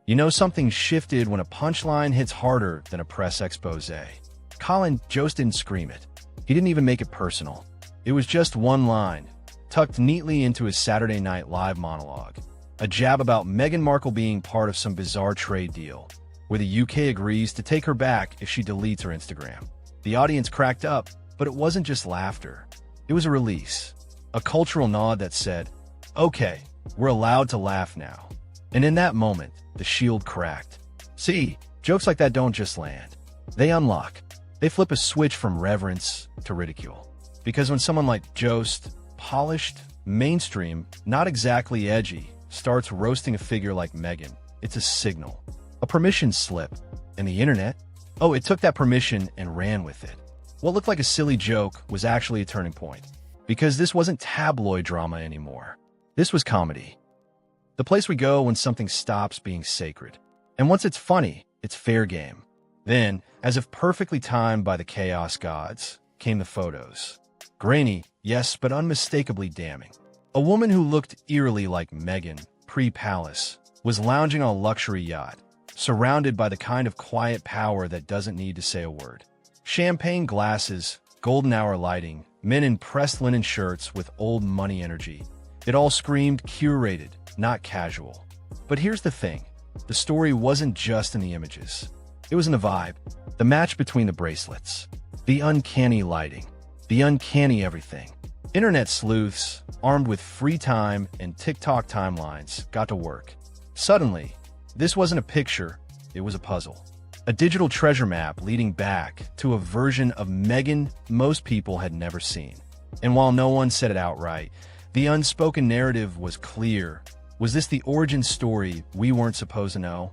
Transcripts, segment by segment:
You know something shifted when a punchline hits harder than a press expose. Colin Jost didn't scream it. He didn't even make it personal. It was just one line, tucked neatly into his Saturday Night Live monologue. A jab about Meghan Markle being part of some bizarre trade deal, where the UK agrees to take her back if she deletes her Instagram. The audience cracked up, but it wasn't just laughter. It was a release, a cultural nod that said, okay, we're allowed to laugh now. And in that moment, the shield cracked. See, jokes like that don't just land. They unlock. They flip a switch from reverence to ridicule. Because when someone like Jost, polished, mainstream, not exactly edgy, starts roasting a figure like Meghan, it's a signal. A permission slip. And the internet? Oh, it took that permission and ran with it. What looked like a silly joke was actually a turning point. Because this wasn't tabloid drama anymore. This was comedy. The place we go when something stops being sacred. And once it's funny, it's fair game. Then, as if perfectly timed by the chaos gods, came the photos. Grainy, yes, but unmistakably damning. A woman who looked eerily like Meghan, pre-palace, was lounging on a luxury yacht, surrounded by the kind of quiet power that doesn't need to say a word. Champagne glasses, golden hour lighting, men in pressed linen shirts with old money energy. It all screamed curated, not casual. But here's the thing. The story wasn't just in the images. It was in the vibe, the match between the bracelets, the uncanny lighting, the uncanny everything. Internet sleuths, armed with free time and TikTok timelines, got to work. Suddenly, this wasn't a picture, it was a puzzle. A digital treasure map leading back to a version of Meghan most people had never seen. And while no one said it outright, the unspoken narrative was clear. Was this the origin story we weren't supposed to know?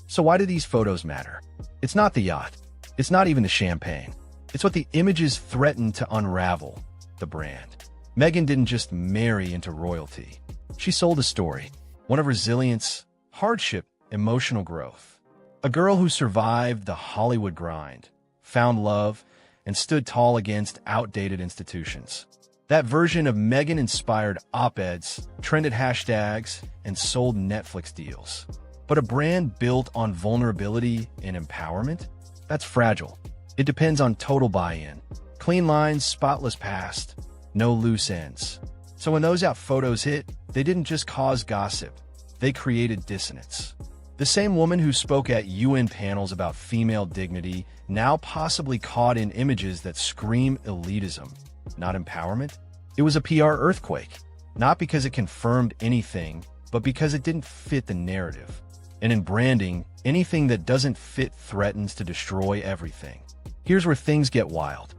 So why do these photos matter? It's not the yacht. It's not even the champagne. It's what the images threaten to unravel, the brand. Meghan didn't just marry into royalty. She sold a story, one of resilience, hardship, emotional growth. A girl who survived the Hollywood grind, found love, and stood tall against outdated institutions. That version of Meghan inspired op-eds, trended hashtags, and sold Netflix deals. But a brand built on vulnerability and empowerment? That's fragile. It depends on total buy-in. Clean lines, spotless past, no loose ends. So when those out photos hit, they didn't just cause gossip. They created dissonance. The same woman who spoke at UN panels about female dignity now possibly caught in images that scream elitism, not empowerment. It was a PR earthquake, not because it confirmed anything, but because it didn't fit the narrative. And in branding, anything that doesn't fit threatens to destroy everything. Here's where things get wild.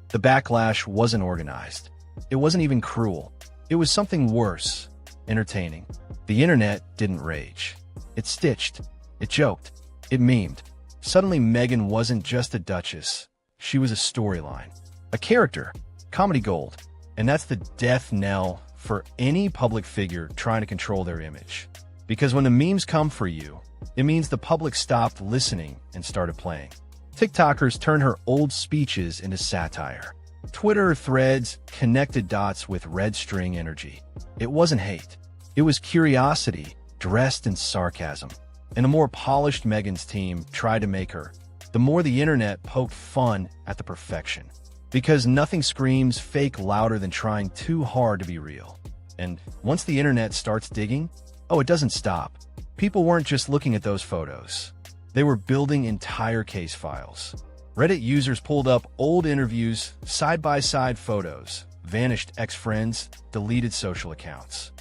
The backlash wasn't organized. It wasn't even cruel. It was something worse, entertaining. The internet didn't rage. It stitched. It joked. It memed. Suddenly, Meghan wasn't just a duchess. She was a storyline. A character. Comedy gold. And that's the death knell for any public figure trying to control their image. Because when the memes come for you, it means the public stopped listening and started playing. TikTokers turned her old speeches into satire. Twitter threads connected dots with red string energy. It wasn't hate. It was curiosity dressed in sarcasm. And the more polished Meghan's team tried to make her, the more the internet poked fun at the perfection. Because nothing screams fake louder than trying too hard to be real. And once the internet starts digging, oh, it doesn't stop. People weren't just looking at those photos. They were building entire case files. Reddit users pulled up old interviews, side-by-side photos, vanished ex-friends, deleted social accounts.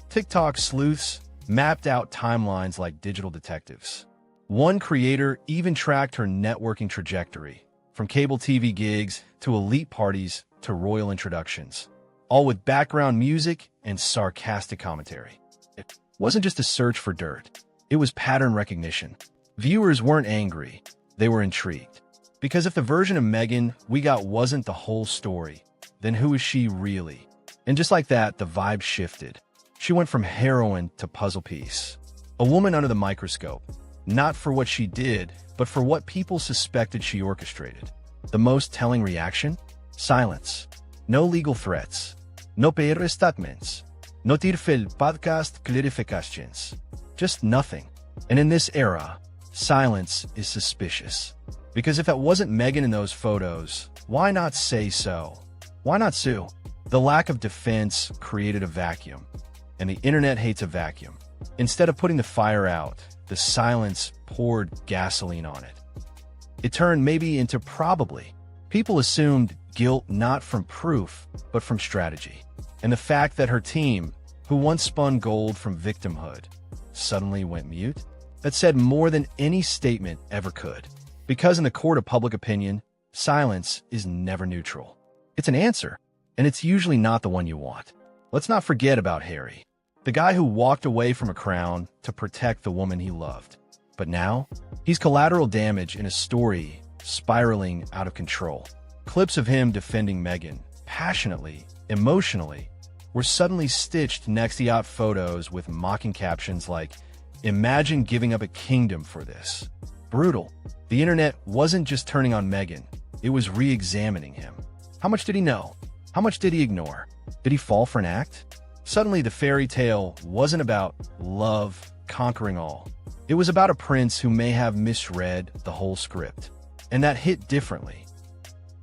TikTok sleuths mapped out timelines like digital detectives. One creator even tracked her networking trajectory, from cable TV gigs to elite parties to royal introductions, all with background music and sarcastic commentary. It wasn't just a search for dirt. It was pattern recognition. Viewers weren't angry. They were intrigued. Because if the version of Meghan we got wasn't the whole story, then who is she really? And just like that, the vibe shifted. She went from heroine to puzzle piece. A woman under the microscope, not for what she did, but for what people suspected she orchestrated. The most telling reaction? Silence. No legal threats. No PR statements. No tearful podcast clarifications. Just nothing. And in this era, silence is suspicious. Because if it wasn't Meghan in those photos, why not say so? Why not sue? The lack of defense created a vacuum, and the internet hates a vacuum. Instead of putting the fire out, the silence poured gasoline on it. It turned maybe into probably. People assumed guilt not from proof, but from strategy. And the fact that her team, who once spun gold from victimhood, suddenly went mute, that said more than any statement ever could. Because in the court of public opinion, silence is never neutral. It's an answer, and it's usually not the one you want. Let's not forget about Harry, the guy who walked away from a crown to protect the woman he loved. But now, he's collateral damage in a story spiraling out of control. Clips of him defending Meghan, passionately, emotionally, were suddenly stitched next to Yacht photos with mocking captions like, "Imagine giving up a kingdom for this." Brutal. The internet wasn't just turning on Meghan, it was re-examining him. How much did he know? How much did he ignore? Did he fall for an act? Suddenly, the fairy tale wasn't about love conquering all. It was about a prince who may have misread the whole script. And that hit differently.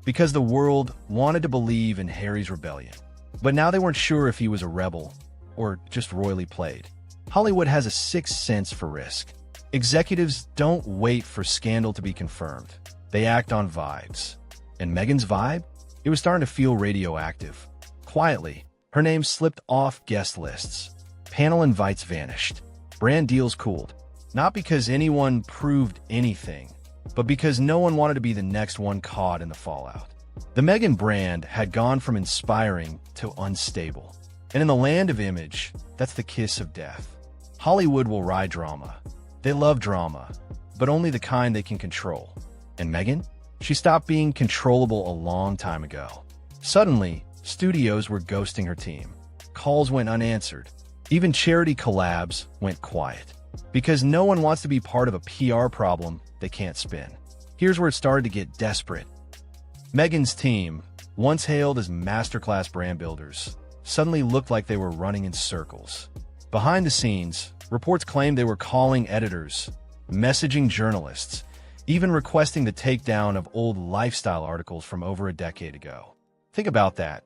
Because the world wanted to believe in Harry's rebellion. But now they weren't sure if he was a rebel or just royally played. Hollywood has a sixth sense for risk. Executives don't wait for scandal to be confirmed. They act on vibes. And Meghan's vibe? It was starting to feel radioactive. Quietly, her name slipped off guest lists. Panel invites vanished. Brand deals cooled. Not because anyone proved anything, but because no one wanted to be the next one caught in the fallout. The Meghan brand had gone from inspiring to unstable. And in the land of image, that's the kiss of death. Hollywood will ride drama. They love drama, but only the kind they can control. And Meghan? She stopped being controllable a long time ago. Suddenly, studios were ghosting her team. Calls went unanswered. Even charity collabs went quiet. Because no one wants to be part of a PR problem they can't spin. Here's where it started to get desperate. Meghan's team, once hailed as masterclass brand builders, suddenly looked like they were running in circles. Behind the scenes, reports claimed they were calling editors, messaging journalists, even requesting the takedown of old lifestyle articles from over a decade ago. Think about that.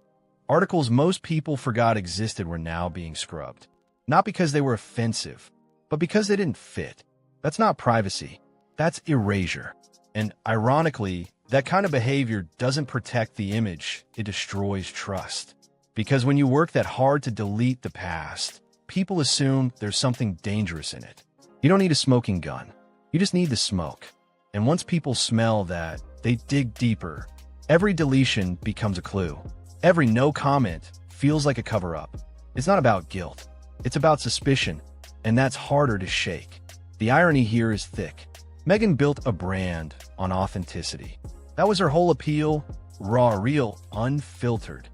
Articles most people forgot existed were now being scrubbed. Not because they were offensive, but because they didn't fit. That's not privacy. That's erasure. And ironically, that kind of behavior doesn't protect the image, it destroys trust. Because when you work that hard to delete the past, people assume there's something dangerous in it. You don't need a smoking gun. You just need the smoke. And once people smell that, they dig deeper. Every deletion becomes a clue. Every no comment feels like a cover-up. It's not about guilt. It's about suspicion, and that's harder to shake. The irony here is thick. Meghan built a brand on authenticity. That was her whole appeal, raw, real, unfiltered.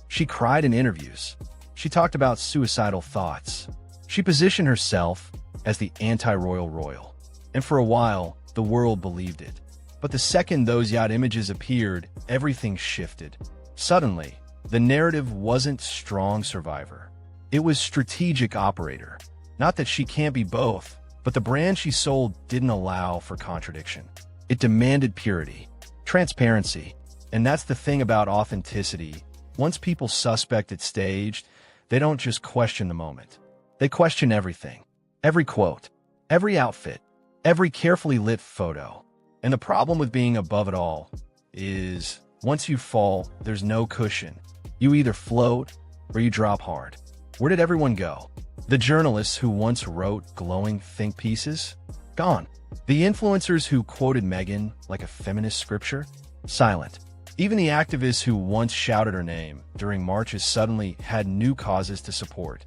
She cried in interviews. She talked about suicidal thoughts. She positioned herself as the anti-royal royal. And for a while, the world believed it. But the second those Yacht images appeared, everything shifted. Suddenly, the narrative wasn't strong survivor. It was strategic operator. Not that she can't be both, but the brand she sold didn't allow for contradiction. It demanded purity, transparency. And that's the thing about authenticity. Once people suspect it's staged, they don't just question the moment. They question everything. Every quote, every outfit, every carefully lit photo. And the problem with being above it all is once you fall, there's no cushion. You either float or you drop hard. Where did everyone go? The journalists who once wrote glowing think pieces? Gone. The influencers who quoted Meghan like a feminist scripture? Silent. Even the activists who once shouted her name during marches suddenly had new causes to support.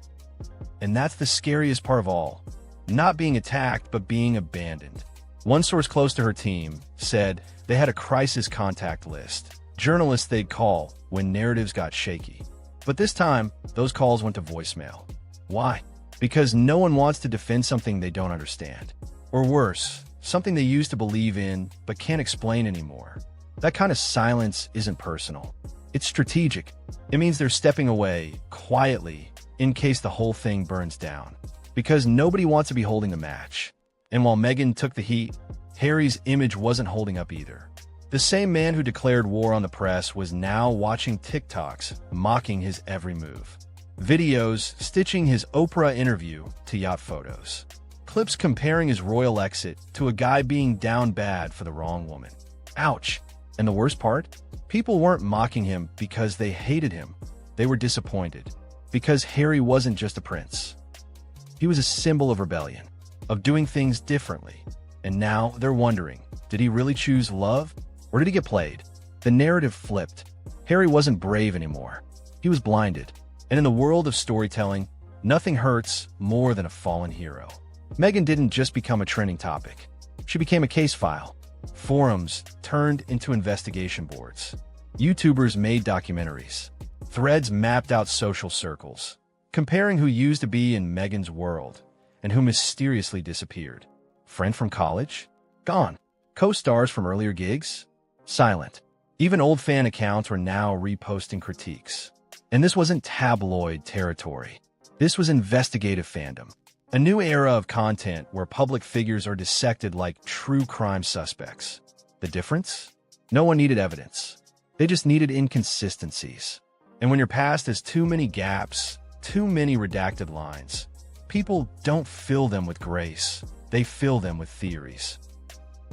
And that's the scariest part of all. Not being attacked, but being abandoned. One source close to her team said they had a crisis contact list. Journalists they'd call when narratives got shaky. But this time, those calls went to voicemail. Why? Because no one wants to defend something they don't understand. Or worse, something they used to believe in but can't explain anymore. That kind of silence isn't personal. It's strategic. It means they're stepping away, quietly, in case the whole thing burns down. because nobody wants to be holding the match. And while Meghan took the heat, Harry's image wasn't holding up either. The same man who declared war on the press was now watching TikToks mocking his every move. Videos stitching his Oprah interview to yacht photos. Clips comparing his royal exit to a guy being down bad for the wrong woman. Ouch. And the worst part? People weren't mocking him because they hated him. They were disappointed. Because Harry wasn't just a prince. He was a symbol of rebellion, of doing things differently. And now they're wondering, did he really choose love? Or did he get played? The narrative flipped. Harry wasn't brave anymore. He was blinded. And in the world of storytelling, nothing hurts more than a fallen hero. Meghan didn't just become a trending topic. She became a case file. Forums turned into investigation boards. YouTubers made documentaries. Threads mapped out social circles, comparing who used to be in Meghan's world and who mysteriously disappeared. Friend from college? Gone. Co-stars from earlier gigs? Silent. Even old fan accounts were now reposting critiques. And this wasn't tabloid territory. This was investigative fandom. A new era of content where public figures are dissected like true crime suspects. The difference? No one needed evidence. They just needed inconsistencies. And when your past has too many gaps, too many redacted lines, people don't fill them with grace. They fill them with theories.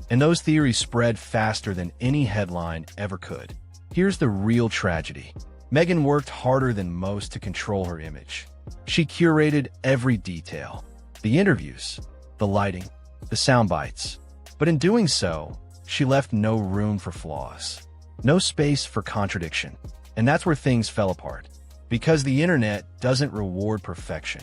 And those theories spread faster than any headline ever could. Here's the real tragedy. Meghan worked harder than most to control her image. She curated every detail. The interviews, the lighting, the sound bites. But in doing so, she left no room for flaws. No space for contradiction. And that's where things fell apart. Because the internet doesn't reward perfection.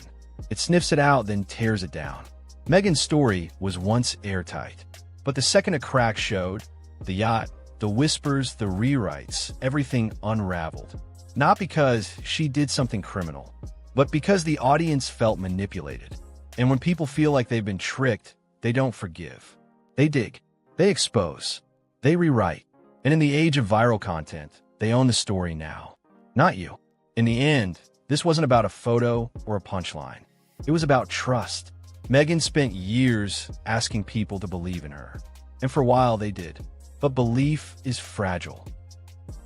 It sniffs it out, then tears it down. Meghan's story was once airtight. But the second a crack showed, the yacht, the whispers, the rewrites, everything unraveled. Not because she did something criminal, but because the audience felt manipulated. And when people feel like they've been tricked, they don't forgive. They dig. They expose. They rewrite. And in the age of viral content, they own the story now. Not you. In the end, this wasn't about a photo or a punchline. It was about trust. Meghan spent years asking people to believe in her. And for a while they did. But belief is fragile.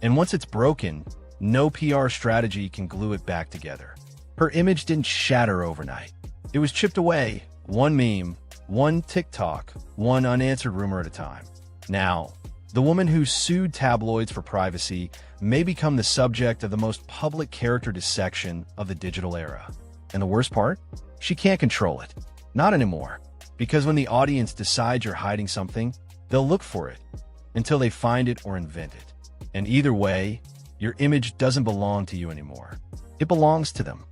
And once it's broken, no PR strategy can glue it back together. Her image didn't shatter overnight. It was chipped away, one meme, one TikTok, one unanswered rumor at a time. Now, the woman who sued tabloids for privacy may become the subject of the most public character dissection of the digital era. And the worst part? She can't control it. Not anymore. Because when the audience decides you're hiding something, they'll look for it until they find it or invent it. And either way, your image doesn't belong to you anymore. It belongs to them.